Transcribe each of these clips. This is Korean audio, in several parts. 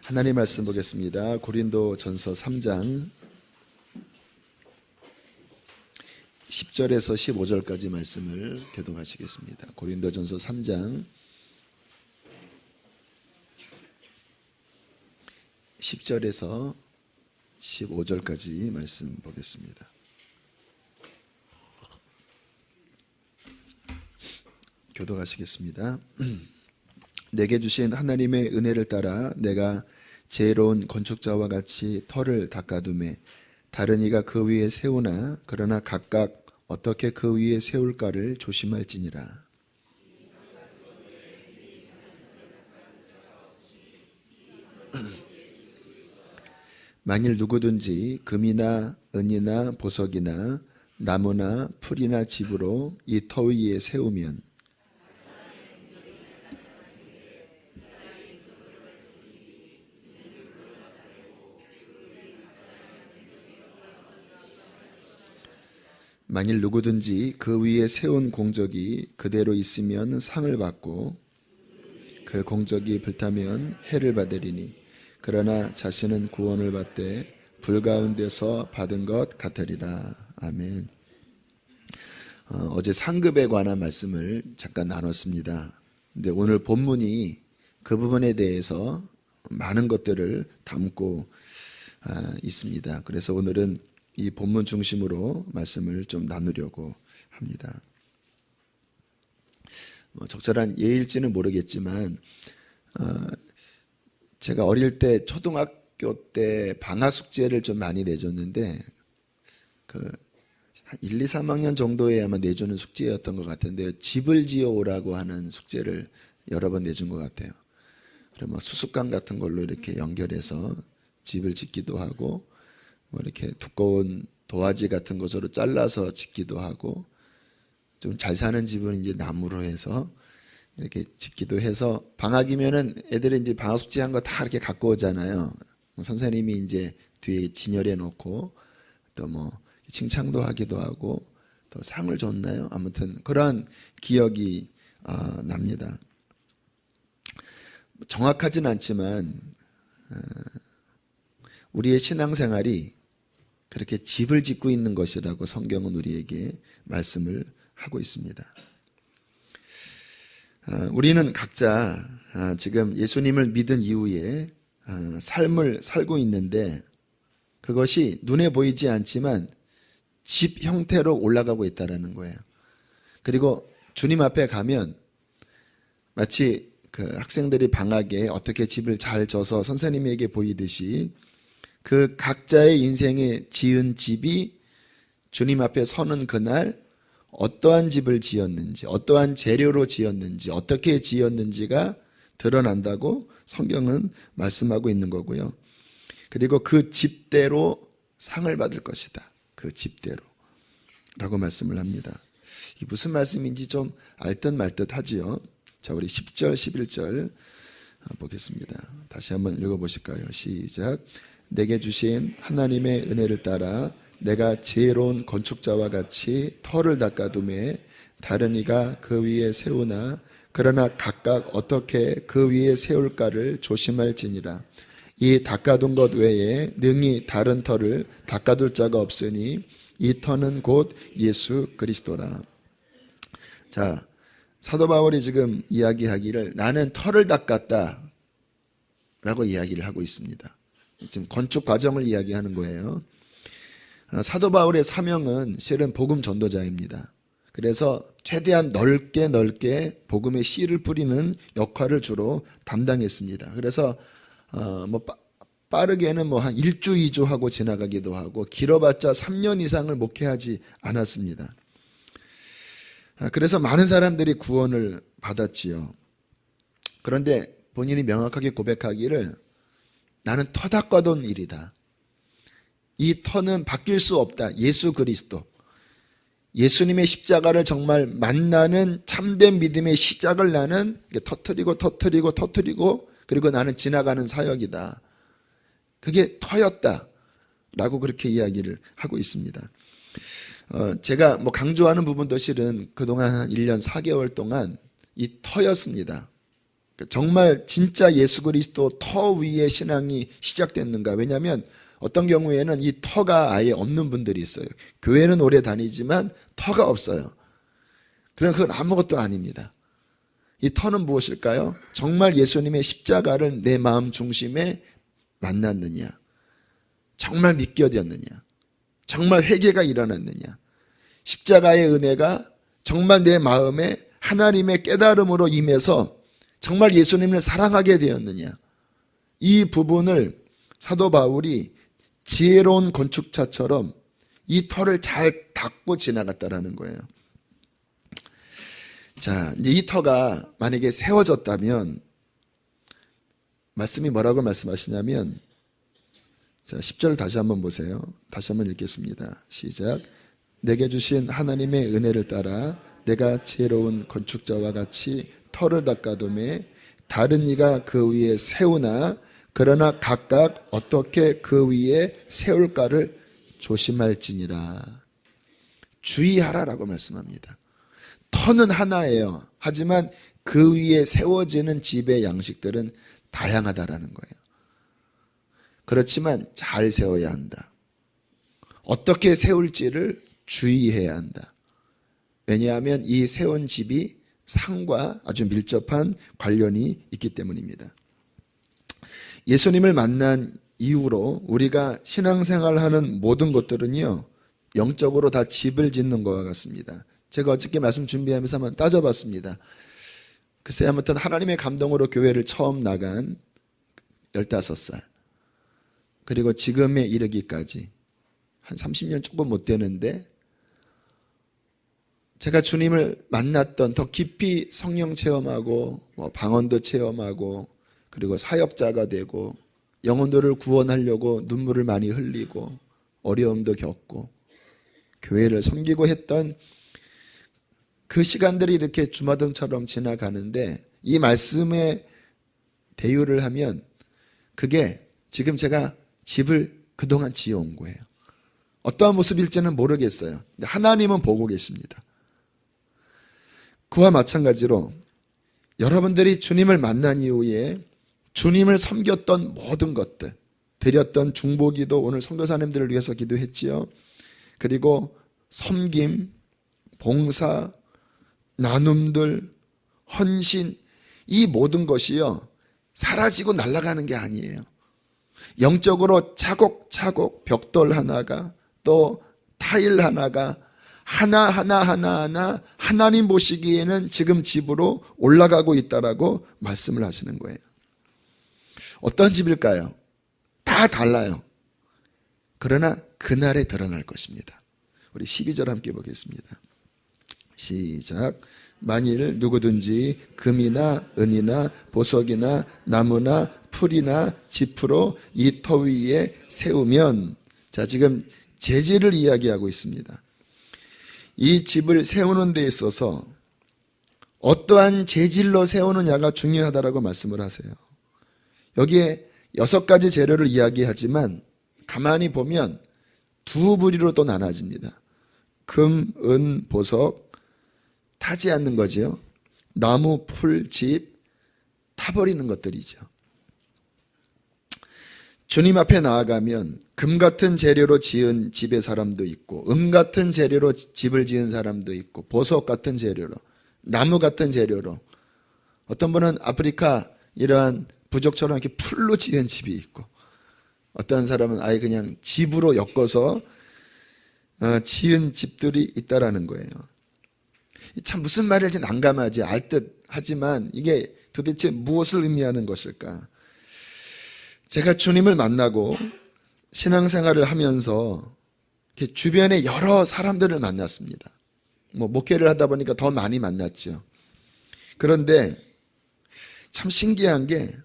하나님 말씀 보겠습니다. 고린도전서 3장 10절에서 15절까지 말씀을 교독하시겠습니다. 고린도전서 3장 10절에서 15절까지 말씀 보겠습니다. 교독하시겠습니다. 내게 주신 하나님의 은혜를 따라 내가 지혜로운 건축자와 같이 터를 닦아두매 다른 이가 그 위에 세우나 그러나 각각 어떻게 그 위에 세울까를 조심할지니라. 만일 누구든지 금이나 은이나 보석이나 나무나 풀이나 집으로 이 터 위에 세우면 만일 누구든지 그 위에 세운 공적이 그대로 있으면 상을 받고 그 공적이 불타면 해를 받으리니 그러나 자신은 구원을 받되 불 가운데서 받은 것 같으리라. 아멘. 어제 상급에 관한 말씀을 잠깐 나눴습니다. 근데 오늘 본문이 그 부분에 대해서 많은 것들을 담고 있습니다. 그래서 오늘은 이 본문 중심으로 말씀을 좀 나누려고 합니다. 적절한 예일지는 모르겠지만 제가 어릴 때 초등학교 때 방학 숙제를 좀 많이 내줬는데 한 1, 2, 3학년 정도에 아마 내주는 숙제였던 것 같은데요. 집을 지어오라고 하는 숙제를 여러 번 내준 것 같아요. 그러면 수수깡 같은 걸로 이렇게 연결해서 집을 짓기도 하고 뭐 이렇게 두꺼운 도화지 같은 것으로 잘라서 짓기도 하고 좀 잘 사는 집은 이제 나무로 해서 이렇게 짓기도 해서 방학이면은 애들이 이제 방학 숙제한 거 다 이렇게 갖고 오잖아요. 선생님이 이제 뒤에 진열해 놓고 또 뭐 칭찬도 하기도 하고 또 상을 줬나요? 아무튼 그런 기억이 납니다. 정확하진 않지만 우리의 신앙생활이 그렇게 집을 짓고 있는 것이라고 성경은 우리에게 말씀을 하고 있습니다. 우리는 각자 지금 예수님을 믿은 이후에 삶을 살고 있는데 그것이 눈에 보이지 않지만 집 형태로 올라가고 있다는 거예요. 그리고 주님 앞에 가면 마치 그 학생들이 방학에 어떻게 집을 잘 져서 선생님에게 보이듯이 그 각자의 인생에 지은 집이 주님 앞에 서는 그날 어떠한 집을 지었는지, 어떠한 재료로 지었는지, 어떻게 지었는지가 드러난다고 성경은 말씀하고 있는 거고요. 그리고 그 집대로 상을 받을 것이다. 그 집대로 라고 말씀을 합니다. 이 무슨 말씀인지 좀 알듯 말듯 하지요. 자, 우리 10절, 11절 보겠습니다. 다시 한번 읽어보실까요? 시작. 내게 주신 하나님의 은혜를 따라 내가 지혜로운 건축자와 같이 터를 닦아두매 다른 이가 그 위에 세우나 그러나 각각 어떻게 그 위에 세울까를 조심할지니라. 이 닦아둔 것 외에 능히 다른 터를 닦아둘 자가 없으니 이 터는 곧 예수 그리스도라. 자, 사도 바울이 지금 이야기하기를 나는 터를 닦았다 라고 이야기를 하고 있습니다. 지금 건축 과정을 이야기하는 거예요. 사도 바울의 사명은 실은 복음 전도자입니다. 그래서 최대한 넓게 복음의 씨를 뿌리는 역할을 주로 담당했습니다. 그래서 뭐 빠르게는 뭐 한 1주, 2주 하고 지나가기도 하고 길어봤자 3년 이상을 목회하지 않았습니다. 그래서 많은 사람들이 구원을 받았지요. 그런데 본인이 명확하게 고백하기를 나는 터 닦아둔 일이다. 이 터는 바뀔 수 없다. 예수 그리스도. 예수님의 십자가를 정말 만나는 참된 믿음의 시작을 나는 터뜨리고 그리고 나는 지나가는 사역이다. 그게 터였다 라고 그렇게 이야기를 하고 있습니다. 제가 뭐 강조하는 부분도 실은 그동안 한 1년 4개월 동안 이 터였습니다. 정말 진짜 예수 그리스도 터 위에 신앙이 시작됐는가? 왜냐하면 어떤 경우에는 이 터가 아예 없는 분들이 있어요. 교회는 오래 다니지만 터가 없어요. 그럼 그건 아무것도 아닙니다. 이 터는 무엇일까요? 정말 예수님의 십자가를 내 마음 중심에 만났느냐? 정말 믿겨졌느냐? 정말 회개가 일어났느냐? 십자가의 은혜가 정말 내 마음에 하나님의 깨달음으로 임해서 정말 예수님을 사랑하게 되었느냐? 이 부분을 사도 바울이 지혜로운 건축자처럼 이 터를 잘 닦고 지나갔다라는 거예요. 자, 이제 이 터가 만약에 세워졌다면 말씀이 뭐라고 말씀하시냐면, 자, 10절 다시 한번 보세요. 다시 한번 읽겠습니다. 시작. 내게 주신 하나님의 은혜를 따라 내가 지혜로운 건축자와 같이 터를 닦아두매 다른 이가 그 위에 세우나 그러나 각각 어떻게 그 위에 세울까를 조심할지니라. 주의하라라고 말씀합니다. 터는 하나예요. 하지만 그 위에 세워지는 집의 양식들은 다양하다라는 거예요. 그렇지만 잘 세워야 한다. 어떻게 세울지를 주의해야 한다. 왜냐하면 이 세운 집이 상과 아주 밀접한 관련이 있기 때문입니다. 예수님을 만난 이후로 우리가 신앙생활하는 모든 것들은요, 영적으로 다 집을 짓는 것과 같습니다. 제가 어저께 말씀 준비하면서 한번 따져봤습니다. 글쎄, 아무튼 하나님의 감동으로 교회를 처음 나간 15살, 그리고 지금에 이르기까지 한 30년 조금 못 되는데, 제가 주님을 만났던, 더 깊이 성령 체험하고 방언도 체험하고 그리고 사역자가 되고 영혼들을 구원하려고 눈물을 많이 흘리고 어려움도 겪고 교회를 섬기고 했던 그 시간들이 이렇게 주마등처럼 지나가는데, 이 말씀에 대유를 하면 그게 지금 제가 집을 그동안 지어온 거예요. 어떠한 모습일지는 모르겠어요. 근데 하나님은 보고 계십니다. 그와 마찬가지로 여러분들이 주님을 만난 이후에 주님을 섬겼던 모든 것들, 드렸던 중보기도, 오늘 선교사님들을 위해서 기도했지요. 그리고 섬김, 봉사, 나눔들, 헌신, 이 모든 것이요, 사라지고 날아가는 게 아니에요. 영적으로 차곡차곡 벽돌 하나가, 또 타일 하나가 하나하나 하나님 보시기에는 지금 집으로 올라가고 있다라고 말씀을 하시는 거예요. 어떤 집일까요? 다 달라요. 그러나 그날에 드러날 것입니다. 우리 12절 함께 보겠습니다. 시작. 만일 누구든지 금이나 은이나 보석이나 나무나 풀이나 지프로 이 터 위에 세우면, 자, 지금 재질을 이야기하고 있습니다. 이 집을 세우는 데 있어서 어떠한 재질로 세우느냐가 중요하다라고 말씀을 하세요. 여기에 6가지 재료를 이야기하지만 가만히 보면 두 부류로 또 나눠집니다. 금, 은, 보석, 타지 않는 거죠. 나무, 풀, 집, 타버리는 것들이죠. 주님 앞에 나아가면 금 같은 재료로 지은 집의 사람도 있고, 은 같은 재료로 집을 지은 사람도 있고, 보석 같은 재료로, 나무 같은 재료로, 어떤 분은 아프리카 이러한 부족처럼 이렇게 풀로 지은 집이 있고, 어떤 사람은 아예 그냥 집으로 엮어서 지은 집들이 있다라는 거예요. 참 무슨 말일지 난감하지, 알듯 하지만 이게 도대체 무엇을 의미하는 것일까? 제가 주님을 만나고 신앙생활을 하면서 이렇게 주변에 여러 사람들을 만났습니다. 목회를 하다 보니까 더 많이 만났죠. 그런데 참 신기한 게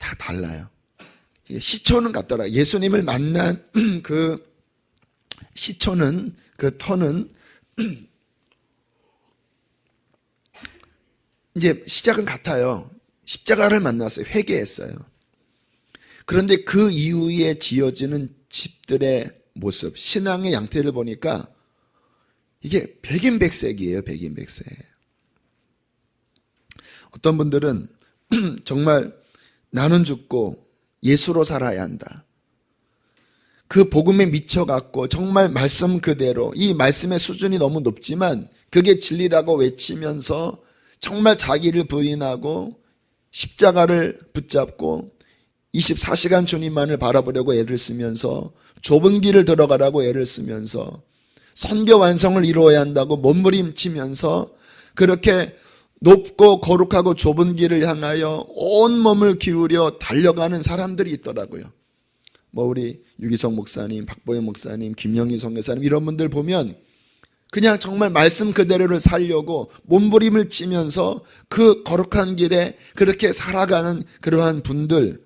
다 달라요. 시초는 같더라. 예수님을 만난 그 시초는, 그 터는 이제 시작은 같아요. 십자가를 만났어요. 회개했어요. 그런데 그 이후에 지어지는 집들의 모습, 신앙의 양태를 보니까 이게 백인백색이에요. 백인백색. 어떤 분들은 정말 나는 죽고 예수로 살아야 한다. 그 복음에 미쳐갖고 정말 말씀 그대로, 이 말씀의 수준이 너무 높지만 그게 진리라고 외치면서 정말 자기를 부인하고 십자가를 붙잡고 24시간 주님만을 바라보려고 애를 쓰면서 좁은 길을 들어가라고 애를 쓰면서 선교 완성을 이루어야 한다고 몸부림치면서 그렇게 높고 거룩하고 좁은 길을 향하여 온 몸을 기울여 달려가는 사람들이 있더라고요. 뭐 우리 유기성 목사님, 박보영 목사님, 김영희 선교사님 이런 분들 보면 그냥 정말 말씀 그대로를 살려고 몸부림을 치면서 그 거룩한 길에 그렇게 살아가는 그러한 분들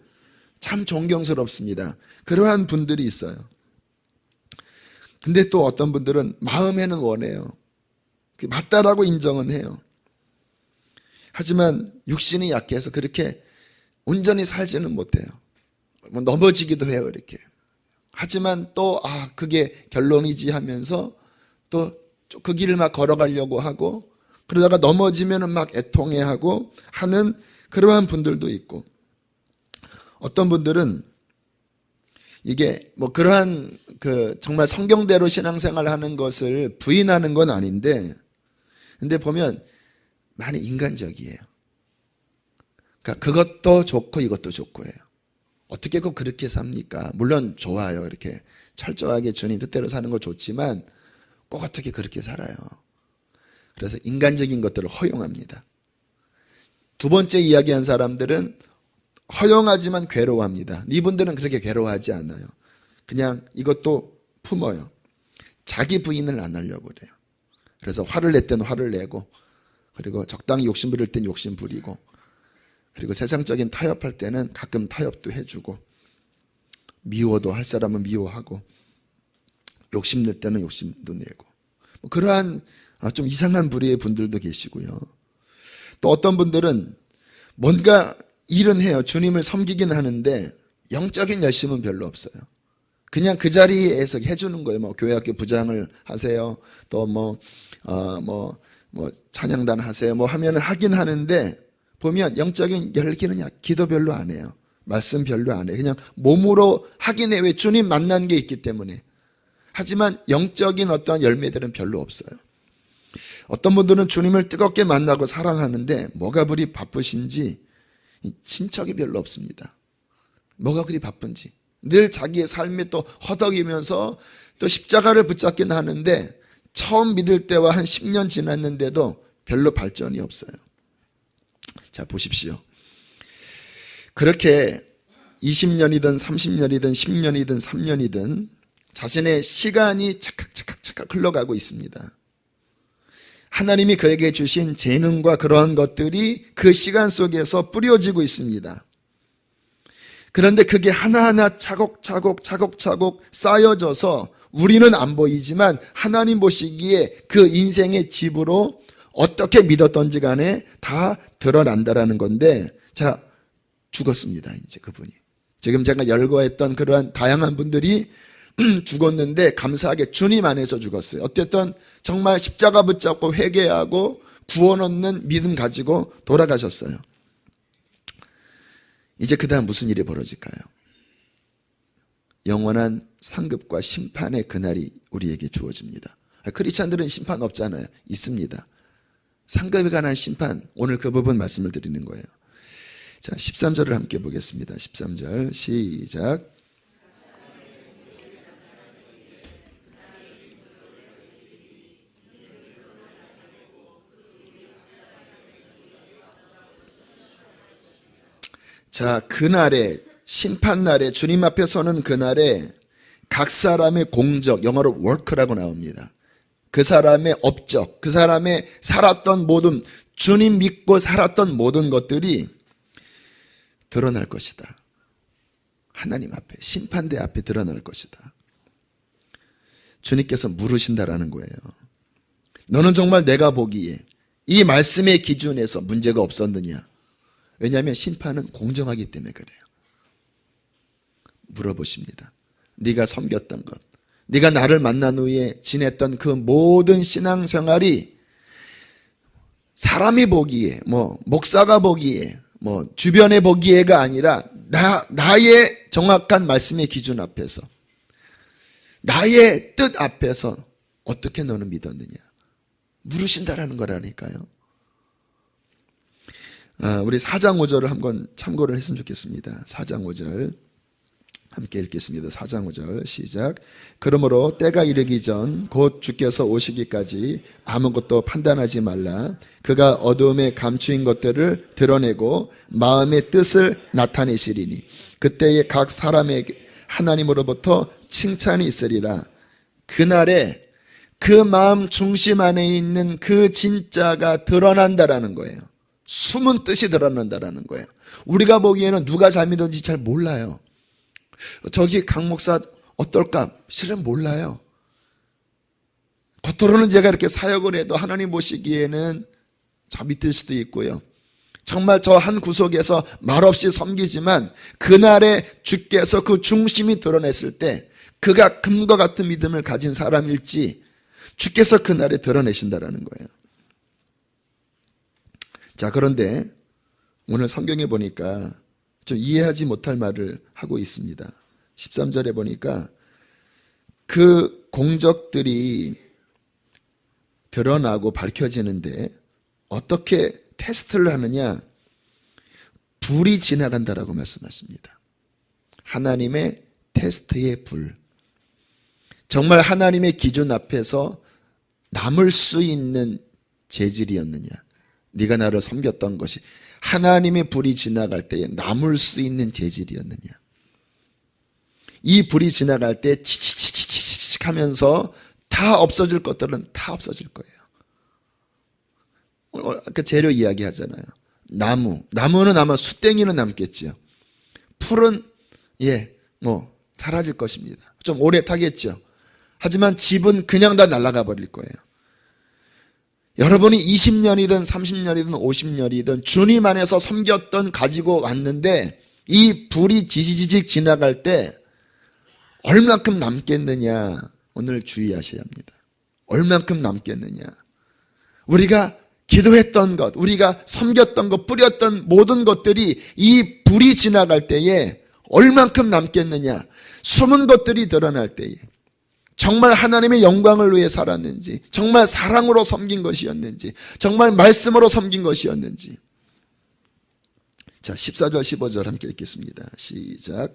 참 존경스럽습니다. 그러한 분들이 있어요. 근데 또 어떤 분들은 마음에는 원해요. 맞다라고 인정은 해요. 하지만 육신이 약해서 그렇게 온전히 살지는 못해요. 넘어지기도 해요, 이렇게. 하지만 또, 그게 결론이지 하면서 또 그 길을 막 걸어가려고 하고, 그러다가 넘어지면은 막 애통해하고 하는 그러한 분들도 있고, 어떤 분들은 이게 뭐 그러한 정말 성경대로 신앙생활 하는 것을 부인하는 건 아닌데, 근데 보면 많이 인간적이에요. 그러니까 그것도 좋고 이것도 좋고예요. 어떻게 꼭 그렇게 삽니까? 물론 좋아요. 이렇게 철저하게 주님 뜻대로 사는 거 좋지만 꼭 어떻게 그렇게 살아요. 그래서 인간적인 것들을 허용합니다. 두 번째 이야기한 사람들은 허용하지만 괴로워합니다. 이분들은 그렇게 괴로워하지 않아요. 그냥 이것도 품어요. 자기 부인을 안 하려고 그래요. 그래서 화를 낼 때는 화를 내고, 그리고 적당히 욕심 부릴 땐 욕심 부리고, 그리고 세상적인 타협할 때는 가끔 타협도 해주고, 미워도 할 사람은 미워하고, 욕심 낼 때는 욕심도 내고, 뭐 그러한 좀 이상한 부류의 분들도 계시고요. 또 어떤 분들은 뭔가 일은 해요. 주님을 섬기긴 하는데 영적인 열심은 별로 없어요. 그냥 그 자리에서 해주는 거예요. 뭐 교회학교 부장을 하세요. 또 뭐 찬양단 하세요. 뭐 하면은 하긴 하는데 보면 영적인 열기는 기도 별로 안 해요. 말씀 별로 안 해요. 그냥 몸으로 하긴 해요. 왜? 주님 만난 게 있기 때문에. 하지만 영적인 어떤 열매들은 별로 없어요. 어떤 분들은 주님을 뜨겁게 만나고 사랑하는데 뭐가 그리 바쁘신지 친척이 별로 없습니다. 뭐가 그리 바쁜지. 늘 자기의 삶에 또 허덕이면서 또 십자가를 붙잡긴 하는데 처음 믿을 때와 한 10년 지났는데도 별로 발전이 없어요. 자, 보십시오. 그렇게 20년이든 30년이든 10년이든 3년이든 자신의 시간이 착각 흘러가고 있습니다. 하나님이 그에게 주신 재능과 그러한 것들이 그 시간 속에서 뿌려지고 있습니다. 그런데 그게 하나하나 차곡차곡 쌓여져서 우리는 안 보이지만 하나님 보시기에 그 인생의 집으로 어떻게 믿었던지 간에 다 드러난다라는 건데, 자, 죽었습니다. 이제 그분이. 지금 제가 열거했던 그러한 다양한 분들이 죽었는데 감사하게 주님 안에서 죽었어요. 어쨌든 정말 십자가 붙잡고 회개하고 구원 얻는 믿음 가지고 돌아가셨어요. 이제 그 다음 무슨 일이 벌어질까요? 영원한 상급과 심판의 그날이 우리에게 주어집니다. 크리스찬들은 심판 없잖아요. 있습니다. 상급에 관한 심판, 오늘 그 부분 말씀을 드리는 거예요. 자, 13절을 함께 보겠습니다. 13절 시작. 자, 그날에, 심판날에, 주님 앞에 서는 그날에 각 사람의 공적, 영어로 work라고 나옵니다. 그 사람의 업적, 그 사람의 살았던 모든, 주님 믿고 살았던 모든 것들이 드러날 것이다. 하나님 앞에, 심판대 앞에 드러날 것이다. 주님께서 물으신다라는 거예요. 너는 정말 내가 보기에 이 말씀의 기준에서 문제가 없었느냐? 왜냐하면 심판은 공정하기 때문에 그래요. 물어보십니다. 네가 섬겼던 것, 네가 나를 만난 후에 지냈던 그 모든 신앙생활이 사람이 보기에, 목사가 보기에, 뭐 주변에 보기에가 아니라 나의 정확한 말씀의 기준 앞에서, 나의 뜻 앞에서 어떻게 너는 믿었느냐 물으신다라는 거라니까요. 우리 4장 5절을 한번 참고를 했으면 좋겠습니다. 4장 5절 함께 읽겠습니다. 4장 5절 시작. 그러므로 때가 이르기 전 곧 주께서 오시기까지 아무것도 판단하지 말라. 그가 어두움에 감추인 것들을 드러내고 마음의 뜻을 나타내시리니 그때에 각 사람에게 하나님으로부터 칭찬이 있으리라. 그날에 그 마음 중심 안에 있는 그 진짜가 드러난다라는 거예요. 숨은 뜻이 드러난다라는 거예요. 우리가 보기에는 누가 잘 믿었는지 잘 몰라요. 저기 강 목사 어떨까? 실은 몰라요. 겉으로는 제가 이렇게 사역을 해도 하나님 보시기에는 저 믿을 수도 있고요. 정말 저 한 구석에서 말없이 섬기지만 그날에 주께서 그 중심이 드러냈을 때 그가 금과 같은 믿음을 가진 사람일지 주께서 그날에 드러내신다라는 거예요. 자, 그런데 오늘 성경에 보니까 좀 이해하지 못할 말을 하고 있습니다. 13절에 보니까 그 공적들이 드러나고 밝혀지는데 어떻게 테스트를 하느냐? 불이 지나간다라고 말씀하십니다. 하나님의 테스트의 불. 정말 하나님의 기준 앞에서 남을 수 있는 재질이었느냐? 네가 나를 섬겼던 것이 하나님의 불이 지나갈 때에 남을 수 있는 재질이었느냐? 이 불이 지나갈 때 치치치치치치 하면서 다 없어질 것들은 다 없어질 거예요. 아까 재료 이야기 하잖아요. 나무는 아마 수땡이는 남겠죠. 풀은 사라질 것입니다. 좀 오래 타겠죠. 하지만 집은 그냥 다 날아가 버릴 거예요. 여러분이 20년이든 30년이든 50년이든 주님 안에서 섬겼던 가지고 왔는데 이 불이 지지직 지나갈 때 얼만큼 남겠느냐 오늘 주의하셔야 합니다. 얼만큼 남겠느냐. 우리가 기도했던 것, 우리가 섬겼던 것, 뿌렸던 모든 것들이 이 불이 지나갈 때에 얼만큼 남겠느냐. 숨은 것들이 드러날 때에 정말 하나님의 영광을 위해 살았는지, 정말 사랑으로 섬긴 것이었는지, 정말 말씀으로 섬긴 것이었는지. 자, 14절 15절 함께 읽겠습니다. 시작.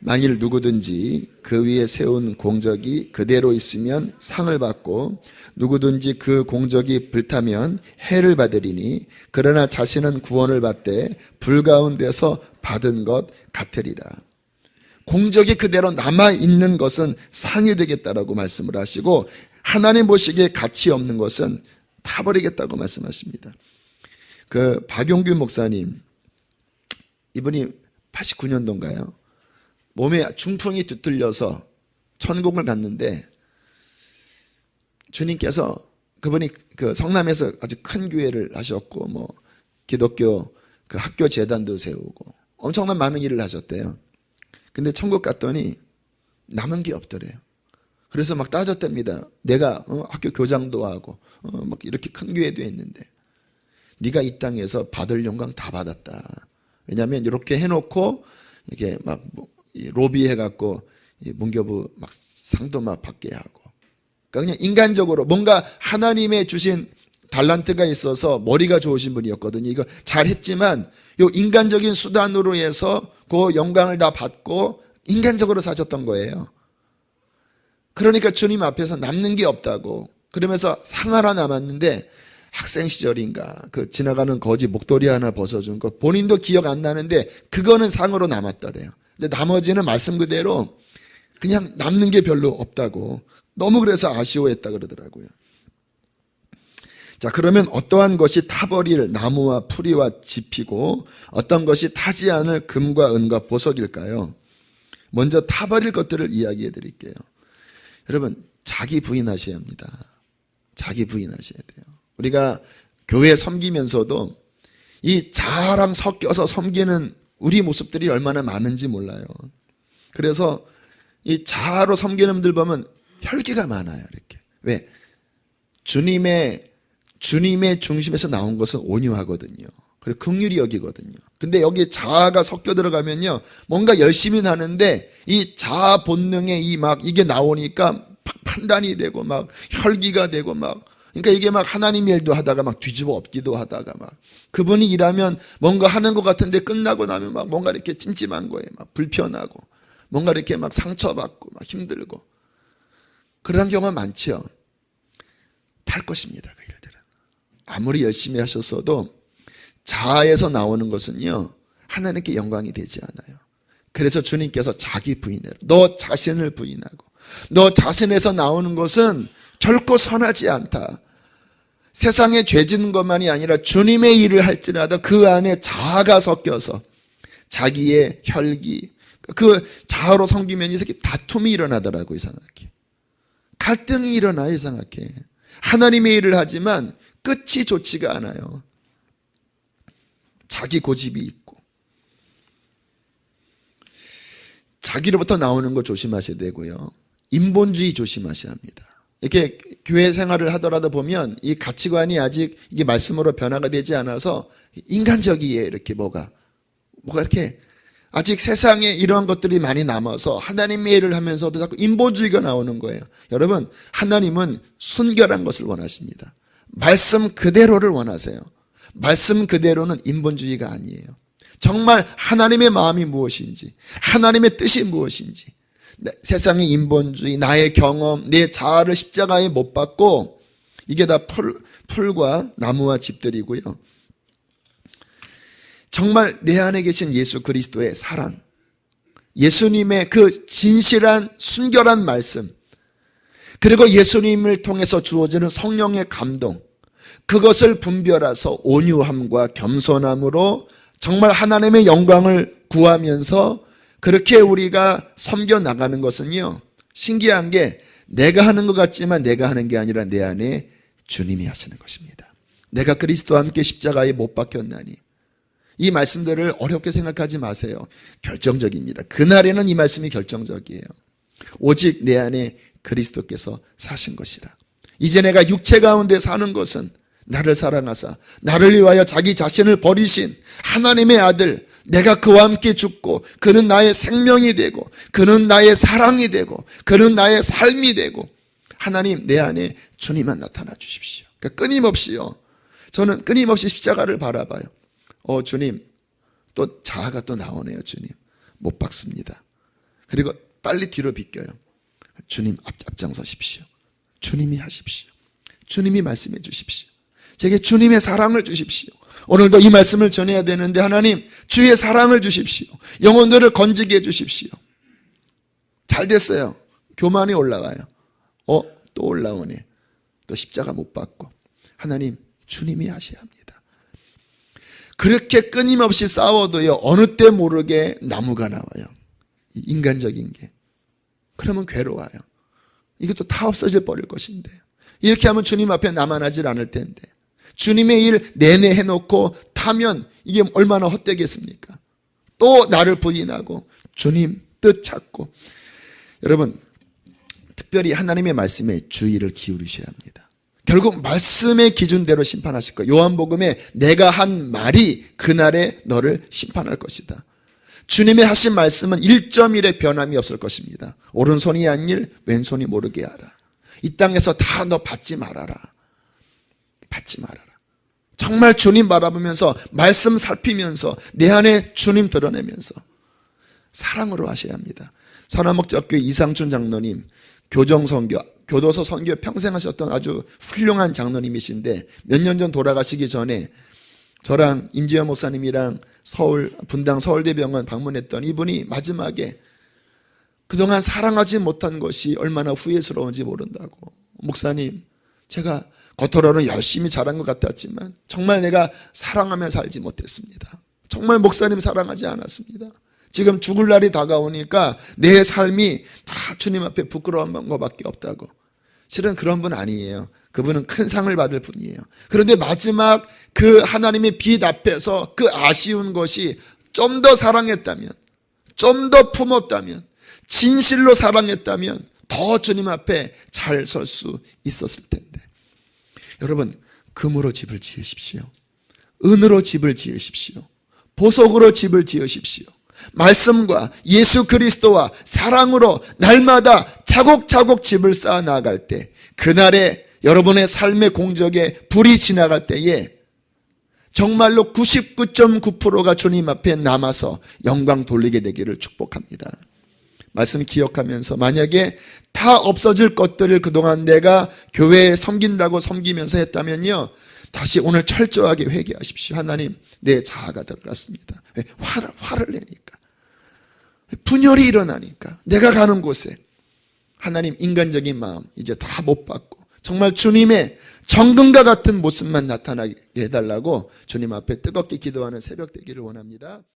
만일 누구든지 그 위에 세운 공적이 그대로 있으면 상을 받고 누구든지 그 공적이 불타면 해를 받으리니 그러나 자신은 구원을 받되 불 가운데서 받은 것 같으리라. 공적이 그대로 남아있는 것은 상이 되겠다라고 말씀을 하시고 하나님 보시기에 가치 없는 것은 타버리겠다고 말씀하십니다. 그 박용규 목사님, 이분이 89년도인가요? 몸에 중풍이 뒤틀려서 천국을 갔는데 주님께서 그분이 그 성남에서 아주 큰 교회를 하셨고 기독교 그 학교 재단도 세우고 엄청난 많은 일을 하셨대요. 근데 천국 갔더니 남은 게 없더래요. 그래서 막 따졌답니다. 내가 학교 교장도 하고 막 이렇게 큰 교회도 했는데 네가 이 땅에서 받을 영광 다 받았다. 왜냐하면 이렇게 해놓고 이렇게 막 로비해갖고 문교부 막 상도 막 받게 하고, 그러니까 그냥 인간적으로 뭔가 하나님의 주신 달란트가 있어서 머리가 좋으신 분이었거든요. 이거 잘했지만 요 인간적인 수단으로 해서 그 영광을 다 받고 인간적으로 사셨던 거예요. 그러니까 주님 앞에서 남는 게 없다고. 그러면서 상 하나 남았는데 학생 시절인가 그 지나가는 거지 목도리 하나 벗어준 거 본인도 기억 안 나는데 그거는 상으로 남았더래요. 근데 나머지는 말씀 그대로 그냥 남는 게 별로 없다고. 너무 그래서 아쉬워했다 그러더라고요. 자, 그러면 어떠한 것이 타버릴 나무와 풀이와 짚이고 어떤 것이 타지 않을 금과 은과 보석일까요? 먼저 타버릴 것들을 이야기해 드릴게요. 여러분, 자기 부인하셔야 합니다. 자기 부인하셔야 돼요. 우리가 교회 섬기면서도 이 자아랑 섞여서 섬기는 우리 모습들이 얼마나 많은지 몰라요. 그래서 이 자아로 섬기는 분들 보면 혈기가 많아요. 이렇게. 왜? 주님의 중심에서 나온 것은 온유하거든요. 그리고 긍휼히 여기거든요. 근데 여기 자아가 섞여 들어가면요, 뭔가 열심히 하는데 이 자아 본능의 이게 나오니까 막 판단이 되고 막 혈기가 되고 막, 그러니까 이게 막 하나님 일도 하다가 막 뒤집어 엎기도 하다가 막, 그분이 일하면 뭔가 하는 것 같은데 끝나고 나면 막 뭔가 이렇게 찜찜한 거예요. 막 불편하고 뭔가 이렇게 막 상처받고 막 힘들고, 그런 경우가 많죠. 탈 것입니다. 그 일들은 아무리 열심히 하셨어도 자아에서 나오는 것은요, 하나님께 영광이 되지 않아요. 그래서 주님께서 자기 부인해라, 너 자신을 부인하고, 너 자신에서 나오는 것은 결코 선하지 않다. 세상에 죄 짓는 것만이 아니라 주님의 일을 할지라도 그 안에 자아가 섞여서 자기의 혈기, 그 자아로 섬기면 이렇게 다툼이 일어나더라고요. 이상하게 갈등이 일어나요. 이상하게 하나님의 일을 하지만 끝이 좋지가 않아요. 자기 고집이 있고, 자기로부터 나오는 거 조심하셔야 되고요. 인본주의 조심하셔야 합니다. 이렇게 교회 생활을 하더라도 보면 이 가치관이 아직 이게 말씀으로 변화가 되지 않아서 인간적이에요. 이렇게 뭐가 이렇게 아직 세상에 이러한 것들이 많이 남아서 하나님의 일을 하면서도 자꾸 인본주의가 나오는 거예요. 여러분, 하나님은 순결한 것을 원하십니다. 말씀 그대로를 원하세요. 말씀 그대로는 인본주의가 아니에요. 정말 하나님의 마음이 무엇인지, 하나님의 뜻이 무엇인지, 세상의 인본주의, 나의 경험, 내 자아를 십자가에 못 박고, 이게 다 풀과 나무와 집들이고요. 정말 내 안에 계신 예수 그리스도의 사랑, 예수님의 그 진실한 순결한 말씀, 그리고 예수님을 통해서 주어지는 성령의 감동, 그것을 분별해서 온유함과 겸손함으로 정말 하나님의 영광을 구하면서 그렇게 우리가 섬겨 나가는 것은요, 신기한 게 내가 하는 것 같지만 내가 하는 게 아니라 내 안에 주님이 하시는 것입니다. 내가 그리스도와 함께 십자가에 못 박혔나니, 이 말씀들을 어렵게 생각하지 마세요. 결정적입니다. 그날에는 이 말씀이 결정적이에요. 오직 내 안에 그리스도께서 사신 것이라. 이제 내가 육체 가운데 사는 것은 나를 사랑하사 나를 위하여 자기 자신을 버리신 하나님의 아들, 내가 그와 함께 죽고 그는 나의 생명이 되고 그는 나의 사랑이 되고 그는 나의 삶이 되고, 하나님 내 안에 주님만 나타나 주십시오. 그러니까 끊임없이요, 저는 끊임없이 십자가를 바라봐요. 주님, 또 자아가 또 나오네요. 주님, 못 박습니다. 그리고 빨리 뒤로 비껴요. 주님 앞장서십시오. 주님이 하십시오. 주님이 말씀해 주십시오. 제게 주님의 사랑을 주십시오. 오늘도 이 말씀을 전해야 되는데 하나님 주의 사랑을 주십시오. 영혼들을 건지게 해 주십시오. 잘 됐어요. 교만이 올라가요. 또 올라오네. 또 십자가 못 받고. 하나님 주님이 하셔야 합니다. 그렇게 끊임없이 싸워도요, 어느 때 모르게 나무가 나와요. 인간적인 게. 그러면 괴로워요. 이것도 다 없어져 버릴 것인데, 이렇게 하면 주님 앞에 남아나질 않을 텐데, 주님의 일 내내 해놓고 타면 이게 얼마나 헛되겠습니까? 또 나를 부인하고 주님 뜻 찾고. 여러분, 특별히 하나님의 말씀에 주의를 기울이셔야 합니다. 결국 말씀의 기준대로 심판하실 거예요. 요한복음에 내가 한 말이 그날에 너를 심판할 것이다. 주님의 하신 말씀은 1.1의 변함이 없을 것입니다. 오른손이 한 일, 왼손이 모르게 하라. 이 땅에서 다 너 받지 말아라. 받지 말아라. 정말 주님 바라보면서 말씀 살피면서 내 안에 주님 드러내면서 사랑으로 하셔야 합니다. 선화목적교회 이상춘 장로님, 교도소 선교 평생 하셨던 아주 훌륭한 장로님이신데, 몇 년 전 돌아가시기 전에 저랑 임지현 목사님이랑 분당 서울대병원 방문했던 이분이 마지막에 그동안 사랑하지 못한 것이 얼마나 후회스러운지 모른다고, 목사님, 제가 겉으로는 열심히 잘한 것 같았지만 정말 내가 사랑하며 살지 못했습니다. 정말 목사님 사랑하지 않았습니다. 지금 죽을 날이 다가오니까 내 삶이 다 주님 앞에 부끄러운 것밖에 없다고. 실은 그런 분 아니에요. 그분은 큰 상을 받을 분이에요. 그런데 마지막 그 하나님의 빛 앞에서 그 아쉬운 것이 좀 더 사랑했다면, 좀 더 품었다면, 진실로 사랑했다면 더 주님 앞에 잘 설 수 있었을 텐데. 여러분, 금으로 집을 지으십시오. 은으로 집을 지으십시오. 보석으로 집을 지으십시오. 말씀과 예수 그리스도와 사랑으로 날마다 차곡차곡 집을 쌓아 나갈 때, 그날에 여러분의 삶의 공적에 불이 지나갈 때에 정말로 99.9%가 주님 앞에 남아서 영광 돌리게 되기를 축복합니다. 말씀 기억하면서 만약에 다 없어질 것들을 그동안 내가 교회에 섬긴다고 섬기면서 했다면요, 다시 오늘 철저하게 회개하십시오. 하나님, 내 자아가 들어갔습니다. 화를 내니까, 분열이 일어나니까, 내가 가는 곳에 하나님 인간적인 마음 이제 다 못 받고 정말 주님의 정금과 같은 모습만 나타나게 해달라고 주님 앞에 뜨겁게 기도하는 새벽 되기를 원합니다.